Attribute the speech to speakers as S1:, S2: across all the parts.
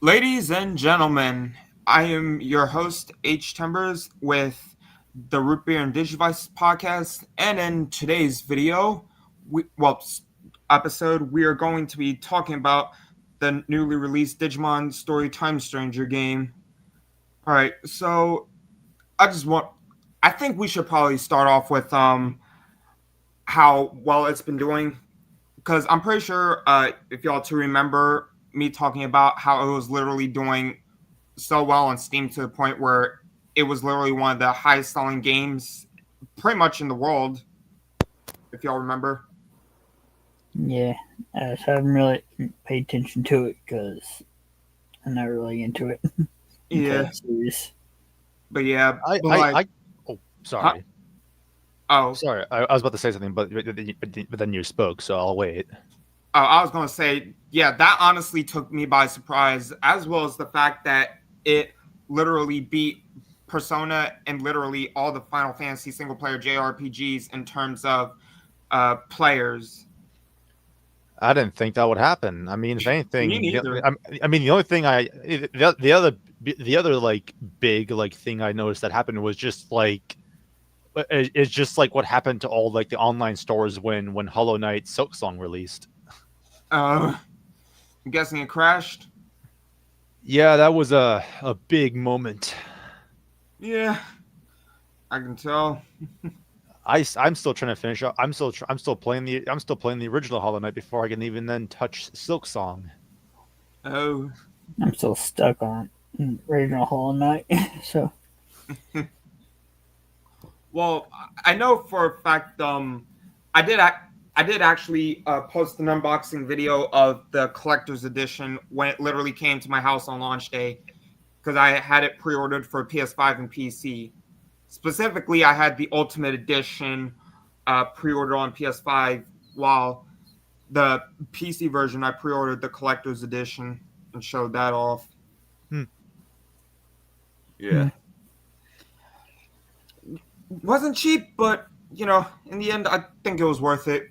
S1: Ladies and gentlemen, I am your host, H. Timbers, with the Root Beer and Digivices podcast. And in today's video, episode, we are going to be talking about the newly released Digimon Story Time Stranger game. All right, so I just want, I think we should probably start off with how well it's been doing, because I'm pretty sure if y'all to remember me talking about how it was literally doing so well on Steam to the point where it was literally one of the highest selling games pretty much in the world, if y'all remember.
S2: Yeah, I just haven't really paid attention to it because I'm not really into it.
S1: Yeah,
S2: Series.
S1: but yeah,
S3: I,
S1: but
S3: I,
S1: like,
S3: I oh,
S1: huh?
S3: sorry.
S1: Oh,
S3: Sorry. I was about to say something, but then you spoke, so I'll wait.
S1: I was gonna say, yeah, that honestly took me by surprise, as well as the fact that it literally beat Persona and literally all the Final Fantasy single player JRPGs in terms of players.
S3: I didn't think that would happen. I mean, if
S1: Me
S3: anything,
S1: neither.
S3: I mean, the only thing the other like big like thing I noticed that happened was just like it's just like what happened to all like the online stores when Hollow Knight Silksong released.
S1: I'm guessing it crashed.
S3: Yeah, that was a big moment.
S1: Yeah, I can tell.
S3: I'm still trying to finish up. I'm still playing the original Hollow Knight before I can even then touch Silksong.
S1: Oh,
S2: I'm still stuck on original Hollow Knight. So
S1: well, I know for a fact. I did. I did actually post an unboxing video of the collector's edition when it literally came to my house on launch day, because I had it pre-ordered for PS5 and PC. Specifically, I had the Ultimate Edition pre-ordered on PS5, while the PC version I pre-ordered the collector's edition and showed that off.
S3: Hmm.
S1: Yeah. Wasn't cheap, but in the end, I think it was worth it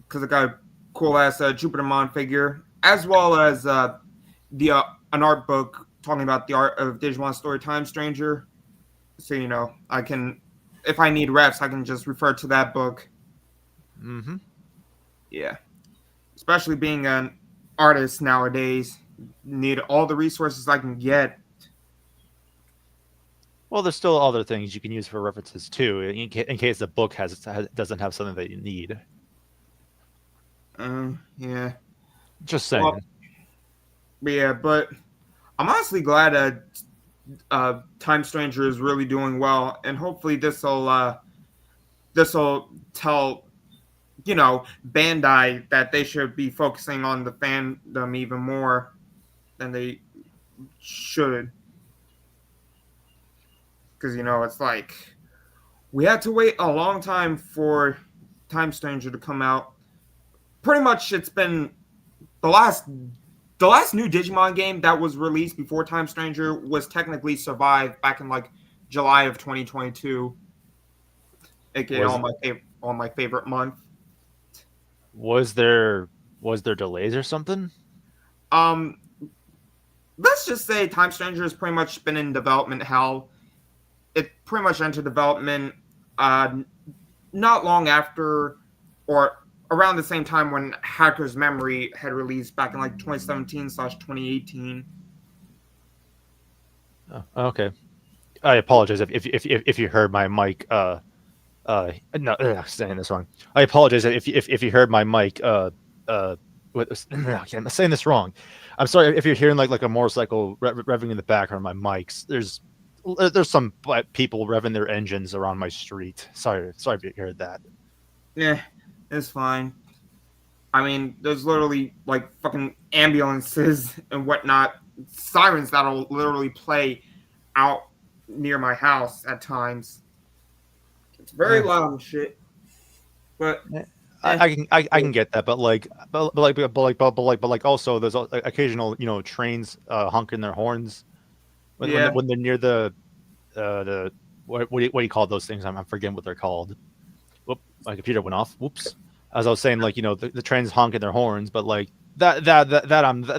S1: because I got a cool ass Jupitermon figure, as well as the an art book talking about the art of Digimon Story Time Stranger. So I can, if I need reps, I can just refer to that book.
S3: Mm-hmm.
S1: Yeah, especially being an artist nowadays, need all the resources I can get.
S3: Well, there's still other things you can use for references too, in case the book doesn't have something that you need.
S1: Yeah.
S3: Just
S1: Well,
S3: saying.
S1: yeah, but I'm honestly glad that Time Stranger is really doing well, and hopefully this will tell Bandai that they should be focusing on the fandom even more than they should, because it's like we had to wait a long time for Time Stranger to come out. Pretty much, it's been the last new Digimon game that was released before Time Stranger was technically Survive back in like July of 2022, aka
S3: Was
S1: on my favorite month.
S3: was there was there delays or something?
S1: Um, let's just say Time Stranger has pretty much been in development hell. It pretty much entered development uh, not long after, or around the same time when Hacker's Memory had released back in like 2017/2018.
S3: Oh, okay. I apologize if you heard my mic. No, saying this wrong. I apologize if you heard my mic. I'm saying this wrong. I'm sorry if you're hearing like a motorcycle revving in the background of my mics. There's some people revving their engines around my street. Sorry if you heard that.
S1: Yeah, it's fine. I mean, there's literally like fucking ambulances and whatnot, sirens that'll literally play out near my house at times. It's very
S3: Eh,
S1: loud and shit. But eh,
S3: I can get that, but like also there's occasional trains honking their horns
S1: yeah,
S3: when they're near the what do you call those things? I'm forgetting what they're called. Whoop, my computer went off. Whoops. As I was saying, like the trains honking their horns, but like that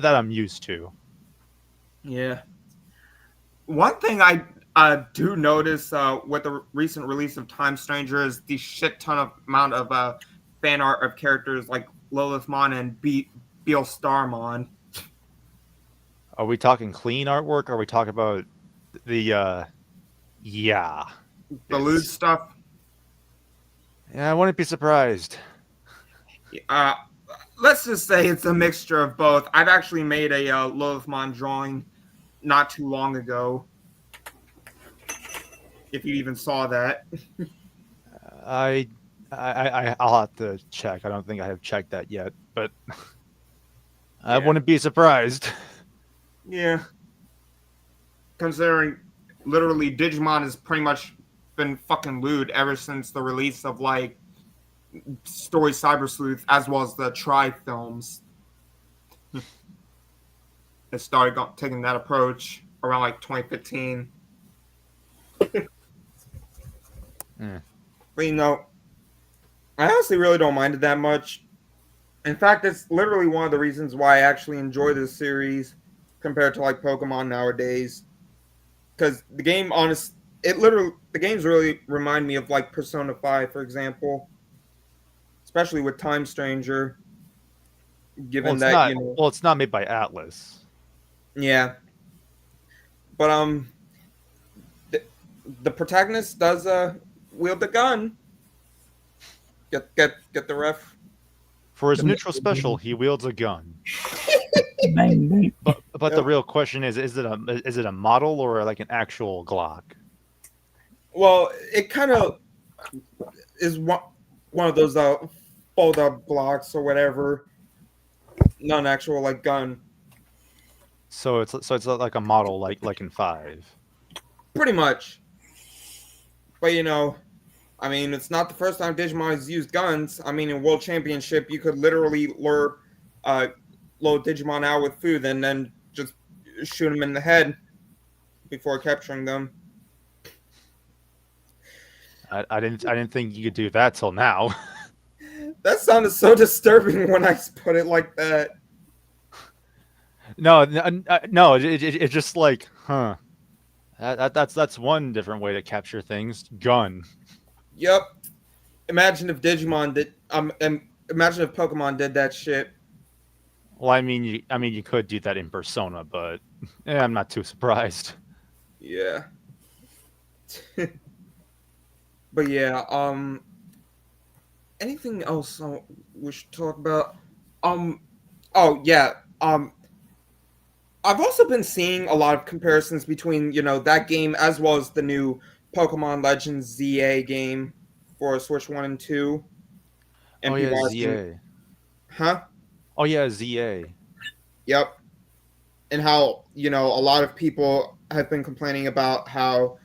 S3: I'm used to.
S1: Yeah. One thing I do notice with the recent release of Time Stranger is the shit ton of amount of fan art of characters like Lilithmon and Beal Starmon.
S3: Are we talking clean artwork? Or are we talking about the yeah?
S1: The lewd
S3: It's
S1: stuff.
S3: yeah. I wouldn't be surprised.
S1: Uh, let's just say it's a mixture of both. I've actually made a Lilithmon drawing not too long ago. If you even saw that.
S3: I I'll have to check. I don't think I have checked that yet, but I
S1: Yeah.
S3: wouldn't be surprised.
S1: Yeah. Considering literally Digimon has pretty much been fucking lewd ever since the release of like Story Cyber Sleuth as well as the Tri films. It started taking that approach around like 2015.
S3: Hmm.
S1: But I honestly really don't mind it that much. In fact, it's literally one of the reasons why I actually enjoy this series compared to like Pokemon nowadays. Because the game, the games really remind me of like Persona 5, for example, especially with Time Stranger.
S3: Well,
S1: Given
S3: it's
S1: that
S3: not. Well, it's not made by Atlas.
S1: yeah, but the, the protagonist does wield the gun. Get the ref.
S3: For his
S1: The,
S3: neutral special, he wields a gun.
S2: Bang, bang.
S3: But the real question is it a model or like an actual Glock?
S1: well, it kind of is one of those fold up blocks or whatever, not an actual like gun.
S3: So it's like a model like in 5.
S1: Pretty much. But I mean, it's not the first time Digimon has used guns. I mean, in World Championship, you could literally lure load Digimon out with food and then just shoot them in the head before capturing them.
S3: I didn't think you could do that till now.
S1: That sounded so disturbing when I put it like that.
S3: No, it's just like, huh. That's one different way to capture things. Gun.
S1: Yep. Imagine if Digimon did. Imagine if Pokemon did that shit.
S3: Well, I mean, you could do that in Persona, but I'm not too surprised.
S1: Yeah. But yeah. Anything else we should talk about? Um. Oh yeah. I've also been seeing a lot of comparisons between that game as well as the new Pokemon Legends ZA game for Switch 1 and 2,
S3: Oh
S1: and
S3: yeah,
S1: people asking,
S3: ZA.
S1: huh?
S3: Oh yeah, ZA.
S1: Yep. And how a lot of people have been complaining about how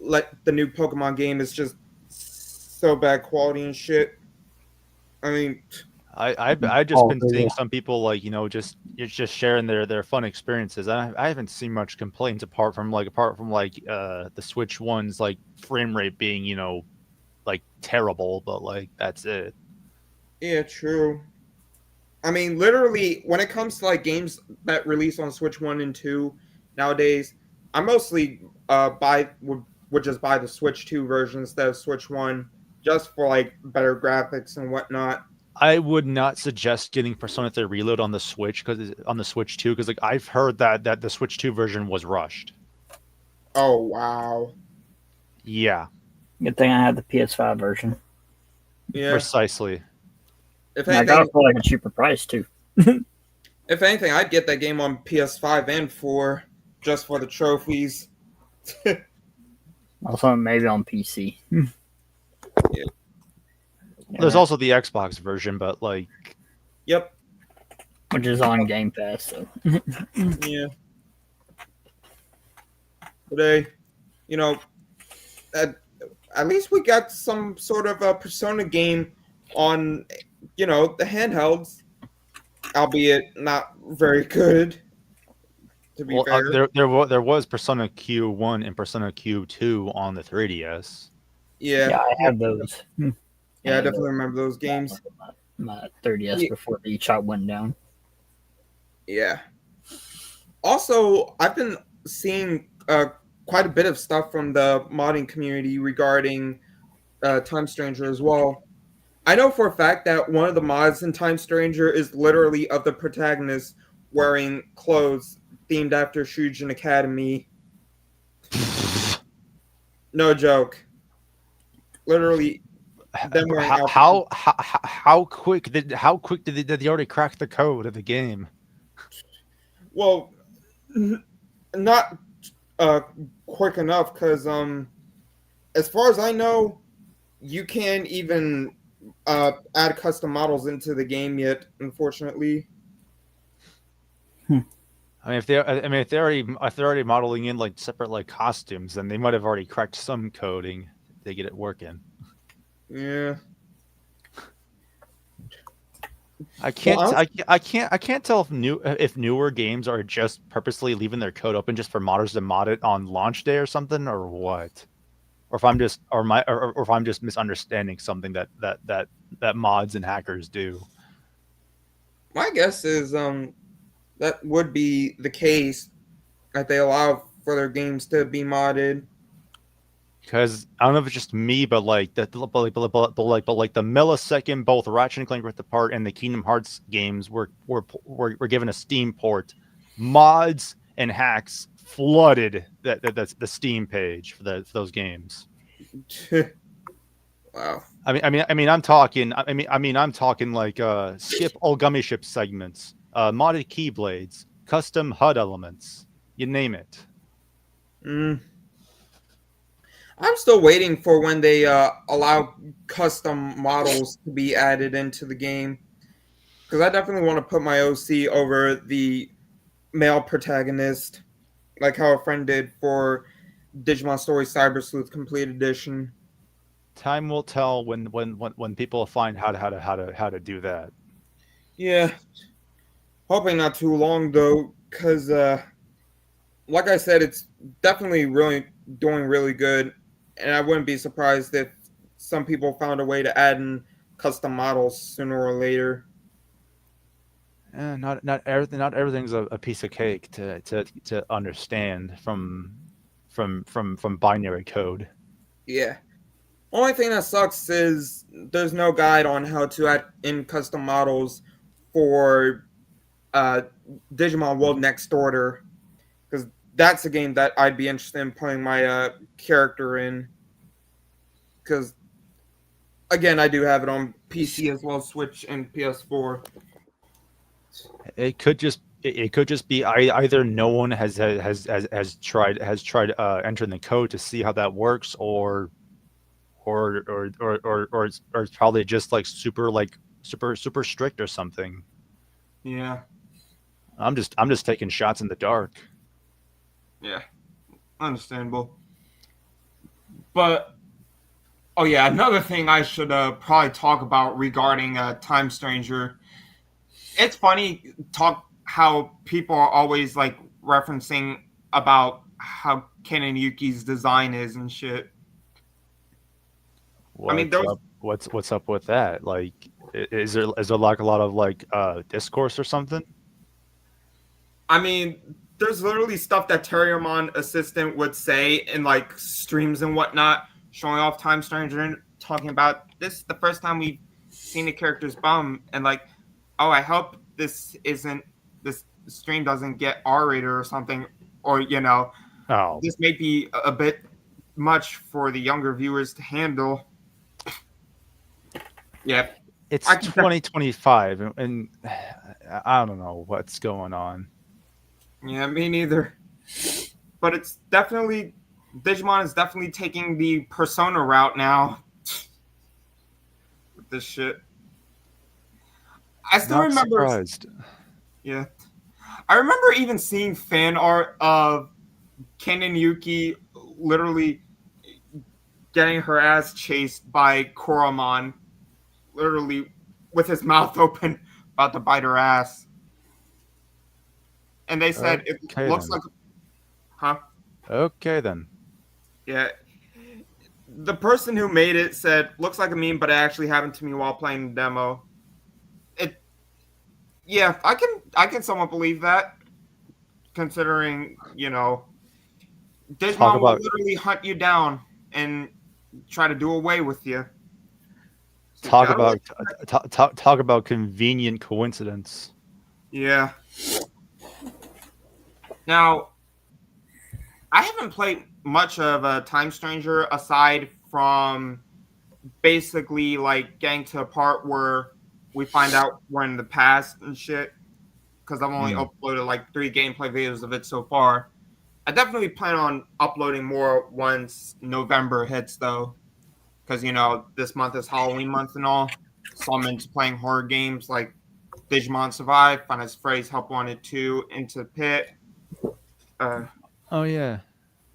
S1: the new Pokemon game is just so bad quality and shit. I mean,
S3: I just
S2: Oh,
S3: been
S2: yeah.
S3: seeing some people like it's just sharing their fun experiences. I haven't seen much complaints apart from the Switch ones like frame rate being like terrible, but like that's it.
S1: yeah, true. I mean, literally, when it comes to like games that release on Switch 1 and 2 nowadays, I mostly would just buy the Switch 2 version instead of Switch 1, just for like better graphics and whatnot.
S3: I would not suggest getting Persona 3 Reload on the Switch because on the Switch 2 because like I've heard that the Switch 2 version was rushed.
S1: Oh wow,
S3: Yeah,
S2: Good thing I had the PS5 version.
S1: yeah.
S3: precisely.
S1: If
S2: And I got
S1: anything,
S2: it for like a cheaper price too.
S1: I'd get that game on PS5 and 4 just for the trophies.
S2: Also, maybe on PC.
S1: Yeah.
S3: There's also the Xbox version, but like
S1: Yep.
S2: Which is on Game Pass. So
S1: Yeah. Today, you know, at least we got some sort of a Persona game on, the handhelds, albeit not very good. To be
S3: well,
S1: fair.
S3: there was Persona Q1 and Persona Q2 on the 3DS.
S1: Yeah.
S2: yeah, I have those.
S1: Yeah, I
S2: And
S1: definitely remember those games.
S2: my 30s
S1: Yeah.
S2: before the eShop went down.
S1: Yeah. Also, I've been seeing quite a bit of stuff from the modding community regarding Time Stranger as well. I know for a fact that one of the mods in Time Stranger is literally of the protagonist wearing clothes themed after Shujin Academy. No joke. Literally, them wearing outfits.
S3: How quick did they already crack the code of the game?
S1: Well, not uh, quick enough because as far as I know, you can't even add custom models into the game yet. Unfortunately,
S3: I mean, if they're already modeling in like separate like costumes, then they might have already cracked some coding to get it working.
S1: yeah.
S3: I
S1: Well,
S3: can't I can't tell if newer games are just purposely leaving their code open just for modders to mod it on launch day or something or what, or if I'm just or if I'm just misunderstanding something that mods and hackers do.
S1: my guess is that would be the case that they allow for their games to be modded.
S3: Because I don't know if it's just me, but like but like the millisecond both Ratchet and Clank Rift Apart and the Kingdom Hearts games were given a Steam port, mods and hacks flooded that's the Steam page for those games.
S1: Wow.
S3: I'm talking like skip all gummy ship segments, modded keyblades, custom HUD elements, you name it.
S1: Mm. I'm still waiting for when they allow custom models to be added into the game because I definitely want to put my OC over the male protagonist, like how a friend did for Digimon Story Cyber Sleuth Complete Edition.
S3: Time will tell when people find how to do that.
S1: Yeah, hoping not too long though, because like I said, it's definitely really doing really good, and I wouldn't be surprised if some people found a way to add in custom models sooner or later.
S3: Not everything's a piece of cake to understand from binary code.
S1: Yeah. Only thing that sucks is there's no guide on how to add in custom models for uh, Digimon World Next Order, because that's a game that I'd be interested in playing my character in. Because again, I do have it on PC as well as Switch and PS4.
S3: It could just be either no one has tried entering the code to see how that works, or it's probably just super strict or something.
S1: Yeah,
S3: I'm just taking shots in the dark.
S1: yeah, understandable. But oh yeah, another thing I should probably talk about regarding Time Stranger. It's funny talk how people are always like referencing about how Ken and Yuki's design is and shit. I mean,
S3: What's up? What's up with that? Like, is there like a lot of like discourse or something?
S1: there's literally stuff that Terriermon assistant would say in like streams and whatnot, showing off Time Stranger and talking about this is the first time we've seen the character's bum, and like, oh, I hope this stream doesn't get R-rated or something, or
S3: Oh,
S1: this may be a bit much for the younger viewers to handle. Yeah,
S3: it's
S1: I can.
S3: 2025, and I don't know what's going on.
S1: Yeah, me neither. But it's definitely Digimon is definitely taking the Persona route now with this shit. I still
S3: Not
S1: remember.
S3: surprised.
S1: Yeah, I remember even seeing fan art of Ken and Yuki literally getting her ass chased by Koromon, literally with his mouth open, about to bite her ass. And they said it
S3: Okay
S1: looks
S3: then.
S1: like, huh?
S3: Okay then.
S1: Yeah. The person who made it said, looks like a meme, but it actually happened to me while playing the demo. It, yeah, I can somewhat believe that considering,
S3: Talk
S1: Digimon will
S3: about
S1: literally hunt you down and try to do away with you. So you
S3: talk
S1: gotta
S3: about talk about convenient coincidence.
S1: yeah. Now, I haven't played much of a Time Stranger aside from basically like getting to a part where we find out we're in the past and shit. Because I've only
S3: Mm.
S1: uploaded like 3 gameplay videos of it so far. I definitely plan on uploading more once November hits, though, because this month is Halloween month and all. So I'm into playing horror games like Digimon Survive, Final Phrase, Help Wanted 2, Into the Pit, uh,
S3: Oh yeah.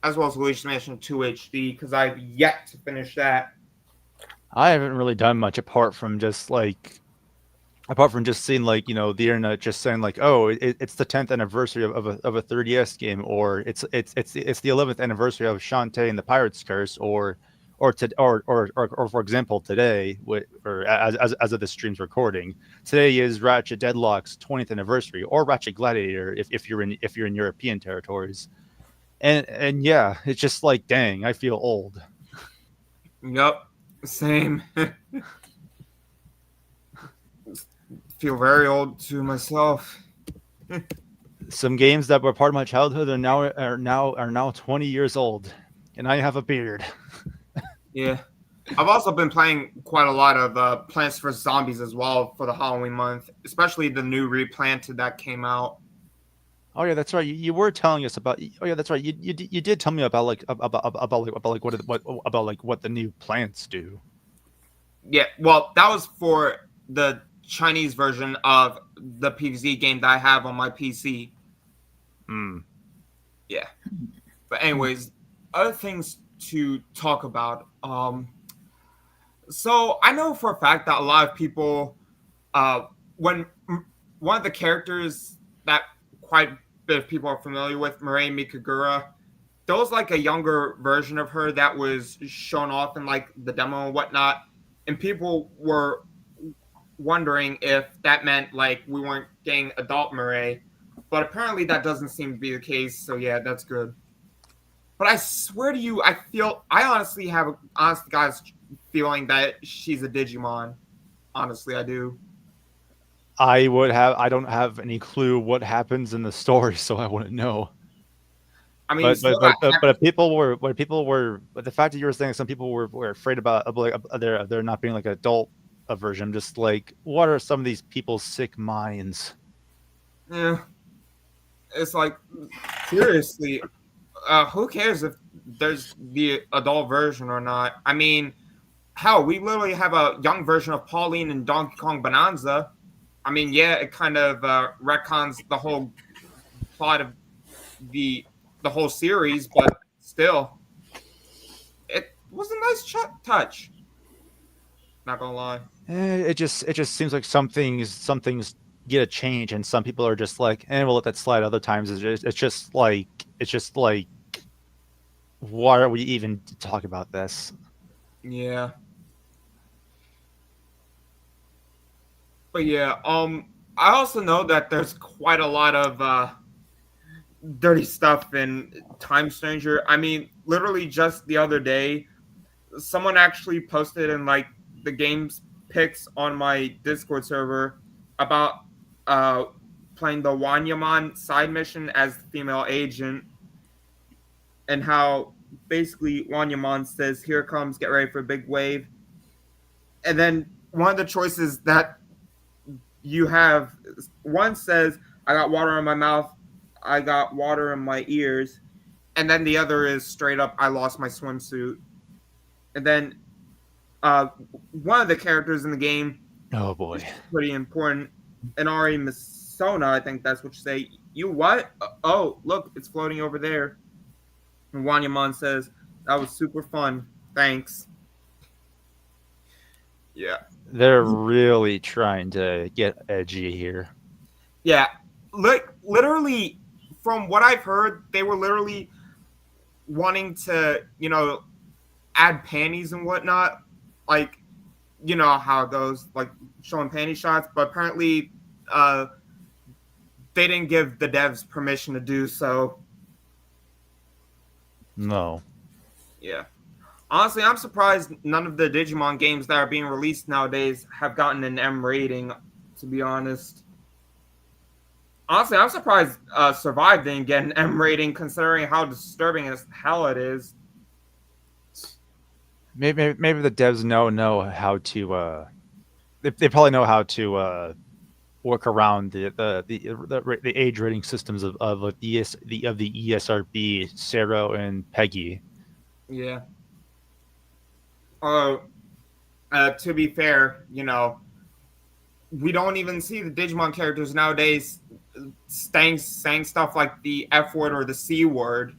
S1: as well as Luigi's Mansion 2 HD, because I've yet to finish that.
S3: I haven't really done much apart from just seeing like the internet just saying like, oh, it's the 10th anniversary of a 30s game, or it's the 11th anniversary of Shantae and the Pirate's Curse, or for example today, or as of the stream's recording, today is Ratchet Deadlock's 20th anniversary, or Ratchet Gladiator if you're in European territories, and yeah, it's just like, dang, I feel old.
S1: Yup, same. Feel very old to myself.
S3: Some games that were part of my childhood are now 20 years old, and I have a beard.
S1: Yeah. I've also been playing quite a lot of Plants vs. Zombies as well for the Halloween month, especially the new Replanted that came out.
S3: Oh yeah, that's right. You were telling us about. Oh yeah, that's right. You did tell me about like about like what about like what the new plants do.
S1: Yeah, well, that was for the Chinese version of the PvZ game that I have on my PC.
S3: Hmm.
S1: Yeah. But anyways, other things to talk about. So I know for a fact that a lot of people, when one of the characters that quite a bit of people are familiar with, Mirai Mikagura, there was like a younger version of her that was shown off in like the demo and whatnot, and people were wondering if that meant like we weren't getting adult Mirai, but apparently that doesn't seem to be the case. So yeah, that's good. But I swear to you, I honestly have a honest guy's feeling that she's a Digimon. Honestly, I do.
S3: I don't have any clue what happens in the story, so I wouldn't know.
S1: I mean, still got
S3: But people were, but the fact that you were saying some people were afraid about like there not being like an adult version. I'm just like, what are some of these people's sick minds?
S1: yeah, it's like seriously, who cares if there's the adult version or not? I mean, hell, we literally have a young version of Pauline and Donkey Kong Bonanza. I mean, yeah, it kind of retcons the whole plot of the the whole series, but still, it was a nice touch. Not gonna lie.
S3: It just seems like some things get a change, and some people are just like, we'll let that slide. Other times it's just like why are we even talking about this?
S1: Yeah, but yeah, I also know that there's quite a lot of dirty stuff in Time Stranger. I mean, literally just the other day, someone actually posted in like the game's pics on my Discord server about uh playing the Wanyamon side mission as the female agent, and how basically Wanyamon says, "Here it comes, get ready for a big wave." And then one of the choices that you have, one says, "I got water in my mouth, I got water in my ears," and then the other is straight up, "I lost my swimsuit." And then uh, one of the characters in the game
S3: Oh boy.
S1: is pretty important, Inari Misona, I think that's what you say. "You what? Oh, look, it's floating over there." And Wanyamon says, "That was super fun. Thanks." Yeah.
S3: They're really trying to get edgy here.
S1: Yeah. Literally, from what I've heard, they were literally wanting to, add panties and whatnot. Like, how it goes, like showing panty shots. But apparently, uh, they didn't give the devs permission to do so.
S3: No.
S1: Yeah. Honestly, I'm surprised none of the Digimon games that are being released nowadays have gotten an M rating, to be honest. Honestly, I'm surprised Survive didn't get an M rating considering how disturbing as hell it is.
S3: Maybe the devs know how to they probably know how to work around the age rating systems of the ESRB, Sero and Peggy.
S1: Yeah. Uh, to be fair, we don't even see the Digimon characters nowadays saying stuff like the F word or the C word,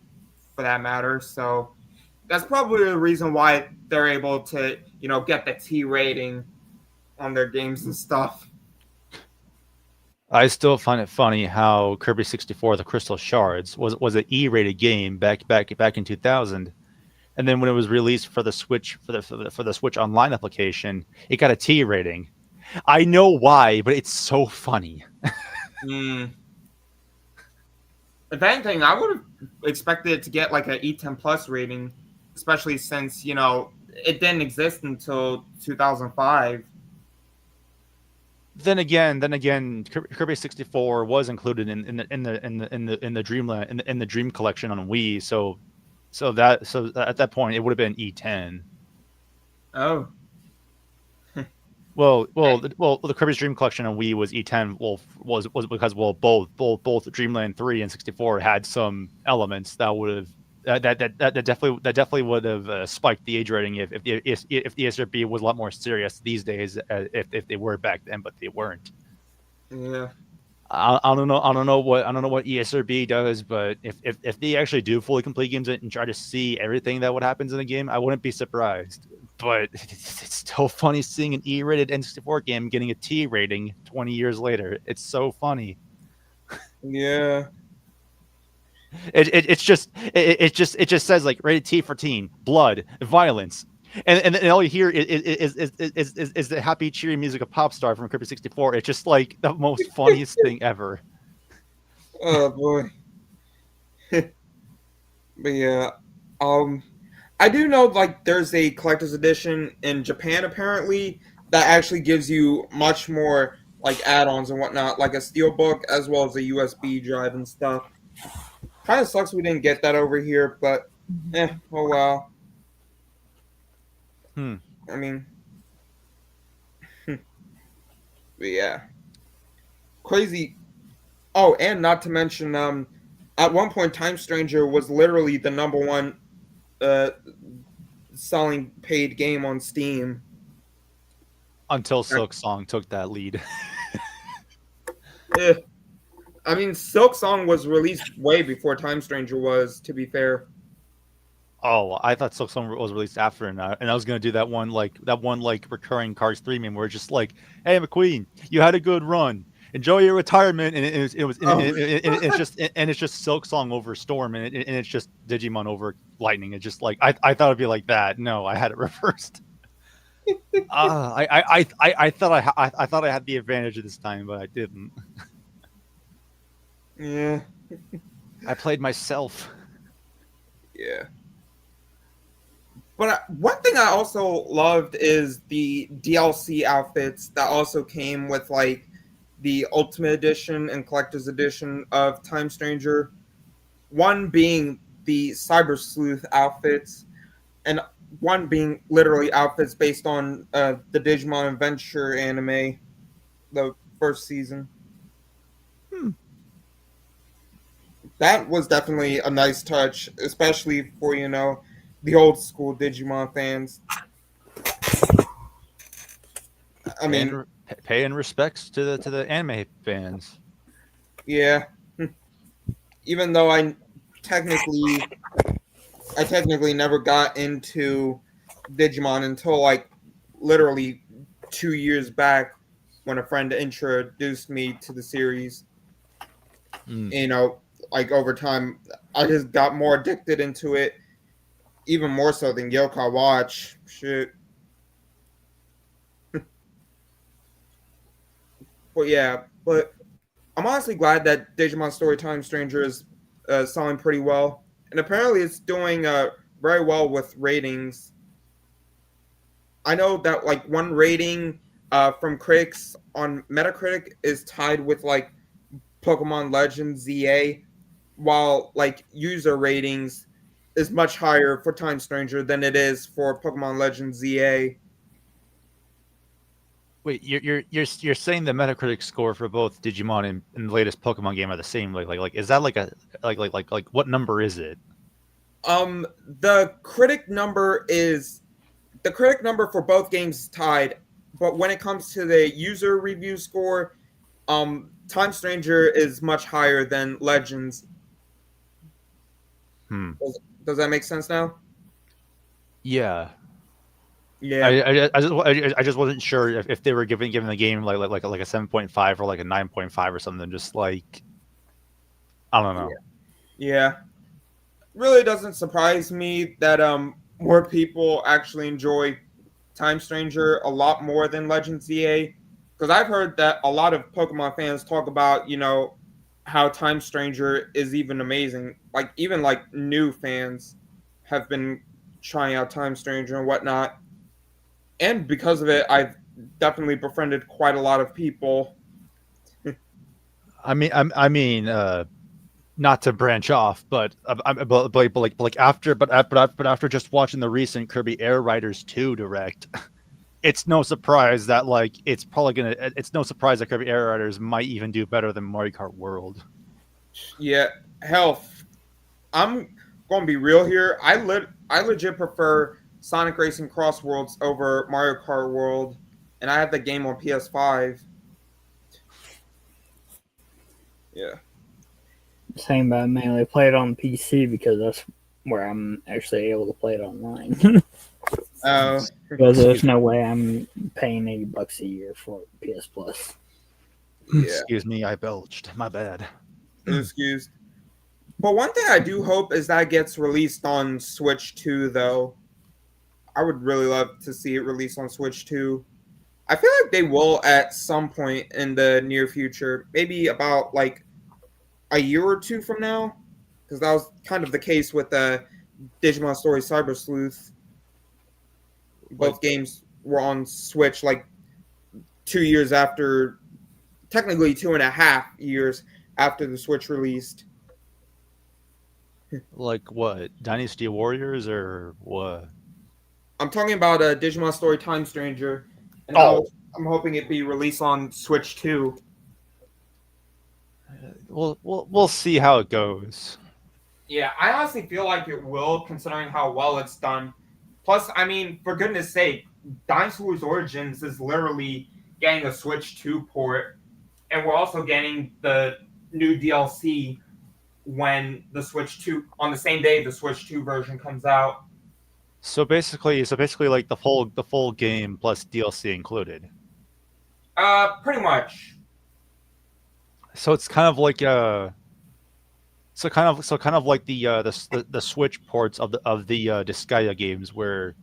S1: for that matter. So that's probably the reason why they're able to, get the T rating on their games and stuff.
S3: I still find it funny how Kirby 64: The Crystal Shards was an E-rated game back in 2000, and then when it was released for the Switch for the Switch Online application, it got a T rating. I know why, but it's so funny.
S1: Mm. If anything, I would have expected it to get like an E10 plus rating, especially since it didn't exist until 2005.
S3: Then again, Kirby 64 was included in the Dreamland in the Dream Collection on Wii, so at that point it would have been E10.
S1: Oh,
S3: The Kirby's Dream Collection on Wii was E10. Was because both Dreamland 3 and 64 had some elements that would have that definitely would have spiked the age rating if the ESRB was a lot more serious these days if they were back then, but they weren't.
S1: yeah.
S3: I don't know what ESRB does, but if they actually do fully complete games and try to see everything that what happens in a game, I wouldn't be surprised. But it's still funny seeing an E-rated N64 game getting a T rating 20 years later. It's so funny.
S1: Yeah.
S3: It just says like rated T for teen, blood, violence, and all you hear is the happy cheery music of Popstar from Kirby 64. It's just like the most funniest thing ever.
S1: Oh boy. But yeah, I do know like there's a collector's edition in Japan apparently that actually gives you much more like add-ons and whatnot, like a steelbook as well as a USB drive and stuff. Kind of sucks we didn't get that over here, but oh well. I mean, but yeah, crazy. Oh, and not to mention, at one point, Time Stranger was literally the number one uh, selling paid game on Steam.
S3: Until Silk Song took that lead.
S1: Eh, I mean, Silk Song was released way before Time Stranger was, to be fair.
S3: Oh, I thought Silk Song was released after, and I was gonna do that one recurring Cars 3 meme where it's just like, "Hey McQueen, you had a good run. Enjoy your retirement," and it's just Silk Song over Storm, and it's just Digimon over Lightning. It's just like I thought it'd be like that. No, I had it reversed. I thought I had the advantage of this time, but I didn't.
S1: Yeah.
S3: I played myself.
S1: Yeah. But one thing I also loved is the DLC outfits that also came with like the Ultimate Edition and Collector's Edition of Time Stranger. One being the Cyber Sleuth outfits, and one being literally outfits based on the Digimon Adventure anime, the first season. That was definitely a nice touch, especially for the old school Digimon fans. I mean,
S3: paying respects to the anime fans.
S1: Yeah. Even though I technically never got into Digimon until like literally 2 years back when a friend introduced me to the series. Like over time, I just got more addicted into it, even more so than Yokai Watch. Shit. But yeah, but I'm honestly glad that Digimon Storytime Stranger is selling pretty well, and apparently it's doing very well with ratings. I know that like one rating from critics on Metacritic is tied with like Pokemon Legends ZA, while like user ratings is much higher for Time Stranger than it is for Pokemon Legends ZA.
S3: Wait, you're saying the Metacritic score for both Digimon and the latest Pokemon game are the same? Like is that like a like what number is it?
S1: The critic number is the critic number for both games is tied, but when it comes to the user review score, Time Stranger is much higher than Legends.
S3: Hmm.
S1: Does that make sense now?
S3: Yeah.
S1: Yeah.
S3: I just wasn't sure if they were giving the game like a 7.5 or like a 9.5 or something. Just like I don't know.
S1: Yeah. Really doesn't surprise me that more people actually enjoy Time Stranger a lot more than Legends ZA, because I've heard that a lot of Pokemon fans talk about, how Time Stranger is even amazing. Like even like new fans have been trying out Time Stranger and whatnot. And because of it, I've definitely befriended quite a lot of people.
S3: I mean, not to branch off, but after just watching the recent Kirby Air Riders 2 direct, it's no surprise that like it's no surprise that Kirby Air Riders might even do better than Mario Kart World.
S1: Yeah, hell, I'm going to be real here. I legit prefer Sonic Racing Cross Worlds over Mario Kart World, and I have the game on PS5. Yeah.
S2: Same, but I mainly play it on PC because that's where I'm actually able to play it online.
S1: Oh,
S2: Because there's no way I'm paying $80 a year for PS Plus.
S1: yeah.
S3: Excuse me, I belched. My bad.
S1: Excuse. But one thing I do hope is that it gets released on Switch 2, though. I would really love to see it released on Switch 2. I feel like they will at some point in the near future, maybe about like a year or two from now, because that was kind of the case with Digimon Story Cyber Sleuth.
S3: Like
S1: Both games were on Switch like 2 years after, technically 2.5 years after the Switch released.
S3: like what? Dynasty Warriors or what?
S1: I'm talking about Digimon Story Time Stranger, and how
S3: Oh,
S1: I'm hoping it be released on Switch too.
S3: we'll see how it goes.
S1: Yeah, I honestly feel like it will, considering how well it's done. Plus, I mean, for goodness sake, Dinosaurs Origins is literally getting a Switch 2 port, and we're also getting the new DLC when the Switch 2 on the same day the Switch 2 version comes out.
S3: So basically, like the full game plus DLC included.
S1: Pretty much.
S3: So it's kind of like so kind of like the Switch ports of the Disgaea games where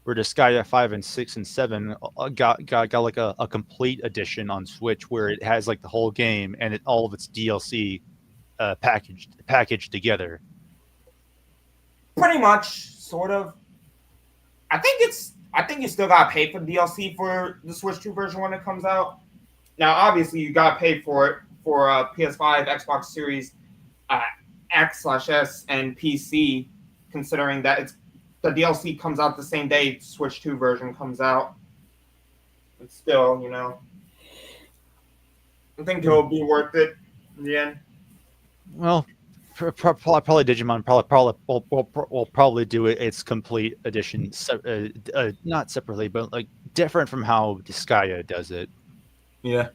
S3: Disgaea 5 and 6 and 7 got like a complete edition on Switch where it has like the whole game and all of its DLC packaged together.
S1: Pretty much, sort of. I think you still gotta pay for the DLC for the Switch 2 version when it comes out. Now, obviously, you gotta pay for it for PS5, Xbox Series uh, X/S, and PC, considering that the DLC comes out the same day Switch 2 version comes out. But still, I think it'll be worth it in the end.
S3: Well, probably Digimon will probably do its complete edition, not separately, but like different from how Disgaea does it.
S1: Yeah,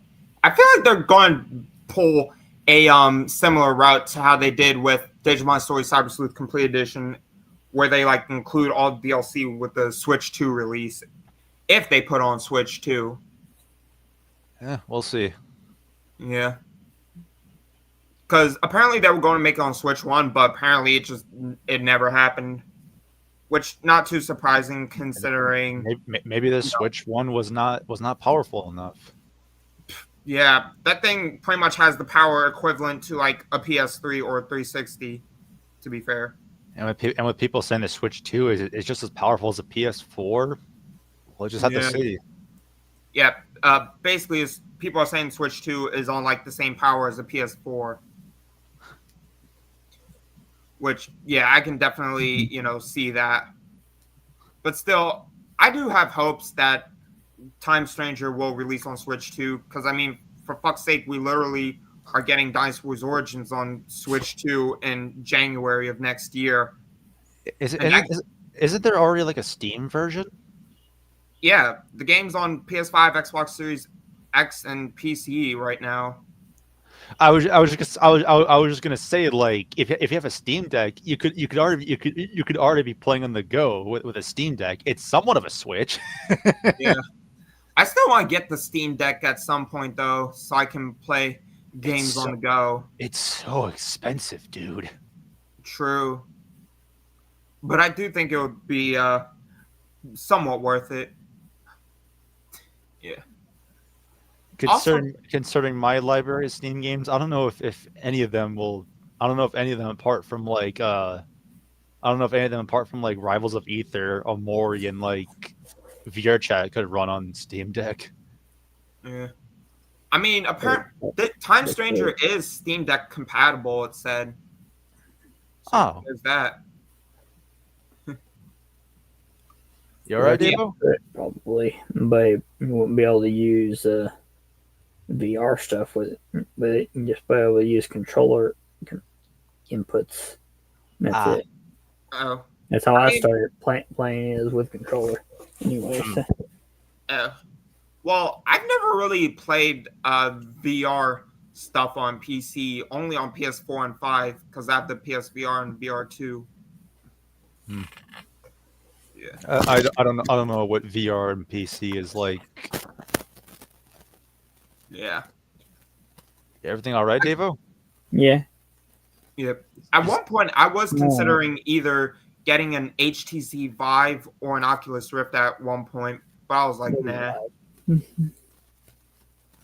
S1: I feel like they're going to pull a similar route to how they did with Digimon Story Cyber Sleuth Complete Edition, where they like include all the DLC with the Switch 2 release, if they put on Switch 2.
S3: Yeah, we'll see.
S1: Yeah, because apparently they were going to make it on Switch 1, but apparently it never happened, which not too surprising considering.
S3: Maybe the Switch one was not powerful enough.
S1: Yeah, that thing pretty much has the power equivalent to like a PS3 or a 360. To be fair.
S3: And with people saying the Switch 2 is just as powerful as a PS4, we'll just have to
S1: Yeah.
S3: see.
S1: Yeah. Basically, people are saying Switch 2 is on like the same power as a PS4. Which, yeah, I can definitely see that. But still, I do have hopes that Time Stranger will release on Switch 2. Because I mean, for fuck's sake, we literally are getting Dynasty Warriors Origins on Switch 2 in January of next year.
S3: Is it,
S1: And that,
S3: isn't there already like a Steam version?
S1: yeah, the game's on PS5, Xbox Series X, and PC right now.
S3: I was just gonna say, like, if you have a Steam Deck, you could already be playing on the go with a Steam Deck. It's somewhat of a Switch.
S1: Yeah. I still want to get the Steam Deck at some point, though, so I can play games on the go.
S3: It's so expensive, dude.
S1: True. But I do think it would be somewhat worth it. Yeah.
S3: Concerning my library of Steam games, I don't know if any of them will. I don't know if any of them apart from like I don't know if any of them apart from like Rivals of Ether, Omori, and like VR Chat could run on Steam Deck.
S1: Yeah. I mean, apparently, Time Stranger is Steam Deck compatible, it said. So there's that.
S3: You alright, Devo?
S2: Probably, but you won't be able to use VR stuff with it. But you can just be able to use controller inputs. That's it.
S1: Oh.
S2: That's how I started playing is with controller. Anyway.
S1: Well, I've never really played VR stuff on PC, only on PS4 and 5, because I have the PSVR and VR2. Yeah.
S3: I don't know what VR and PC is like.
S1: Yeah.
S3: Everything all right, Devo?
S2: Yeah.
S1: Yep. At one point, I was considering either getting an HTC Vive or an Oculus Rift at one point, but I was like, nah.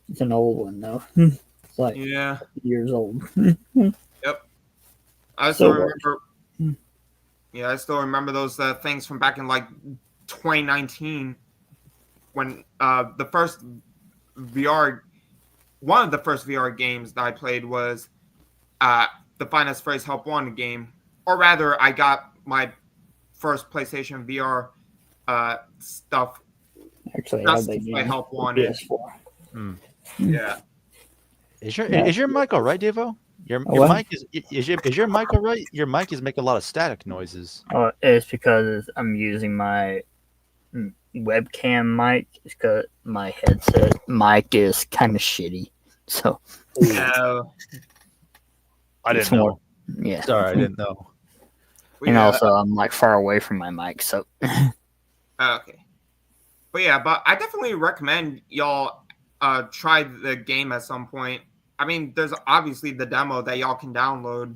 S2: It's an old one, though. It's like years old.
S1: Yep. I still remember. Yeah, I still remember those things from back in like 2019 when the first VR, one of the first VR games that I played was the Finest Phrase Help One game, or rather, I got my first PlayStation VR stuff.
S2: Actually,
S1: just to play Help One. Yeah.
S3: Is your mic all right, Devo? Your mic is your mic all right? Your mic is making a lot of static noises.
S2: It's because I'm using my webcam mic. It's because my headset mic is kind of shitty. So
S3: I didn't know.
S2: Yeah.
S3: Sorry, I didn't know.
S2: And also, I'm like far away from my mic, so.
S1: Okay. But I definitely recommend y'all try the game at some point. I mean, there's obviously the demo that y'all can download.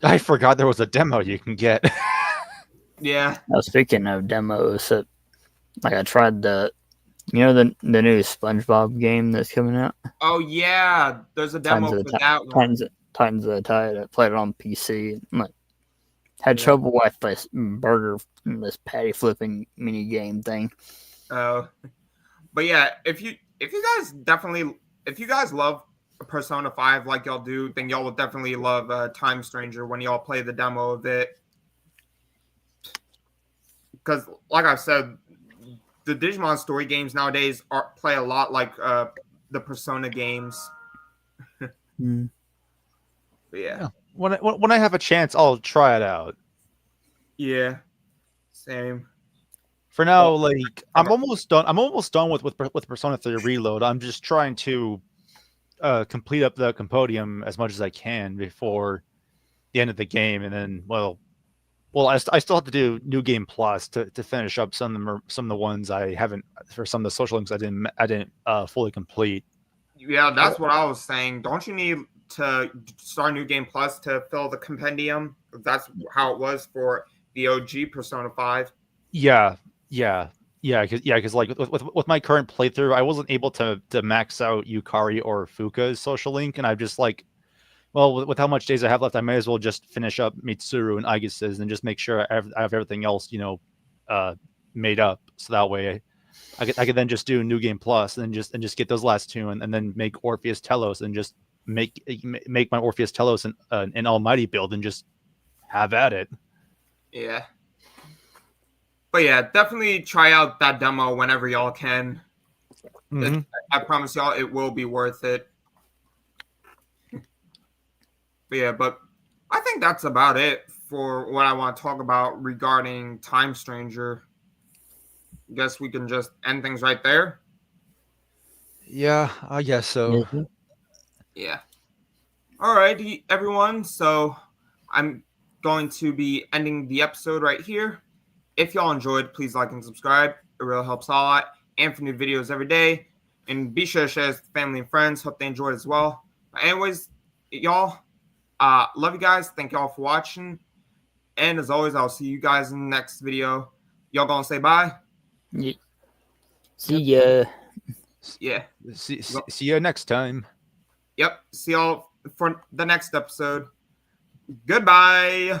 S3: I forgot there was a demo you can get.
S1: Yeah.
S2: Now, speaking of demos, like I tried the new SpongeBob game that's coming out.
S1: Oh yeah, there's a demo for that one.
S2: Titans of the Tide. I played it on PC. Had trouble with this patty flipping mini game thing.
S1: Oh, but yeah, if you guys love Persona 5 like y'all do, then y'all will definitely love Time Stranger when y'all play the demo of it. Because, like I said, the Digimon story games nowadays play a lot like the Persona games. Yeah.
S3: When I have a chance, I'll try it out.
S1: Yeah. Same.
S3: For now, like I'm almost done. I'm almost done with Persona 3 Reload. I'm just trying to complete up the Compodium as much as I can before the end of the game, and then I still have to do New Game Plus to finish up some of the ones I haven't, for some of the social links I didn't fully complete.
S1: Yeah, that's what I was saying. Don't you need to start New Game Plus to fill the compendium? That's how it was for the OG Persona 5.
S3: Yeah. because like with my current playthrough, I wasn't able to max out Yukari or Fuka's social link, and I'm just like, well, with how much days I have left, I may as well just finish up Mitsuru and Agis's and just make sure I have everything else, made up, so that way I could then just do New Game Plus and just get those last two, and then make Orpheus Telos and just make my Orpheus Telos an almighty build and just have at it.
S1: Yeah. But yeah, definitely try out that demo whenever y'all can.
S3: Mm-hmm.
S1: I promise y'all it will be worth it. But I think that's about it for what I want to talk about regarding Time Stranger. Guess we can just end things right there.
S3: Yeah, I guess so.
S1: Yeah. All right, everyone. So I'm going to be ending the episode right here. If y'all enjoyed, please like and subscribe. It really helps a lot. And for new videos every day. And be sure to share with family and friends. Hope they enjoyed as well. But anyways, y'all, love you guys. Thank y'all for watching. And as always, I'll see you guys in the next video. Y'all gonna say bye?
S2: Yeah. See ya.
S1: Yeah.
S3: See you next time.
S1: Yep. See y'all for the next episode. Goodbye.